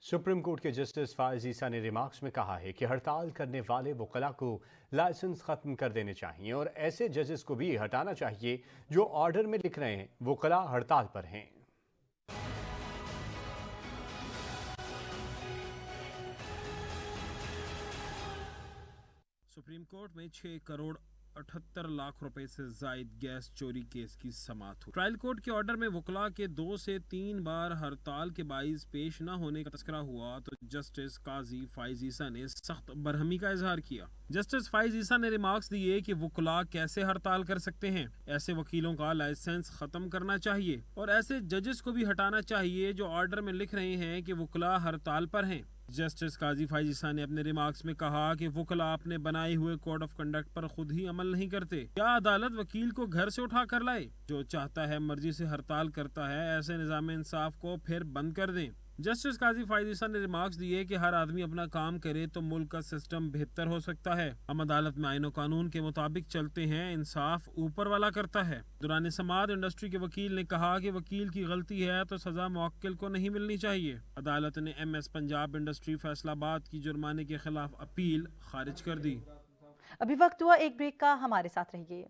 Supreme court के justice फायज ईसा ने remarks में कहा है कि हड़ताल करने वाले वकला को लाइसेंस खत्म कर देने चाहिए और ऐसे जजेस को भी हटाना चाहिए जो ऑर्डर में लिख रहे हैं वकला हड़ताल पर हैं। सुप्रीम कोर्ट में 6 करोड़ 78 लाख रुपए से जायद गैस चोरी केस की समाअत हुई। ट्रायल कोर्ट के ऑर्डर में वकला के 2 से 3 बार हड़ताल के बाइस पेश न होने का तस्करा हुआ तो जस्टिस काजी फायज ईसा ने सख्त बरहमी का इजहार किया। जस्टिस फायज ईसा ने रिमार्क्स दिए कि वकला कैसे हड़ताल कर सकते हैं, ऐसे वकीलों का लाइसेंस खत्म करना चाहिए और ऐसे जजेस को भी हटाना चाहिए जो ऑर्डर में लिख रहे हैं कि वकला हड़ताल पर हैं। जस्टिस काजी फायज ईसा ने अपने रिमार्क्स में कहा कि वकला अपने बनाए हुए कोड ऑफ कंडक्ट पर खुद ही अमल नहीं करते। क्या अदालत वकील को घर से उठा कर लाए? जो चाहता है मर्जी से हड़ताल करता है, ऐसे निजाम इंसाफ को फिर बंद कर दें। जस्टिस काजी फायज ईसा ने रिमार्क्स दिए कि हर आदमी अपना काम करे तो मुल्क का सिस्टम बेहतर हो सकता है। हम अदालत में आईन और कानून के मुताबिक चलते हैं, इंसाफ ऊपर वाला करता है। दौरान समाअत इंडस्ट्री के वकील ने कहा कि वकील की गलती है तो सजा मुवक्किल को नहीं मिलनी चाहिए। अदालत ने MS पंजाब इंडस्ट्री फैसलाबाद की जुर्माने के खिलाफ अपील खारिज कर दी। अभी वक्त हुआ एक ब्रेक का, हमारे साथ रहिए।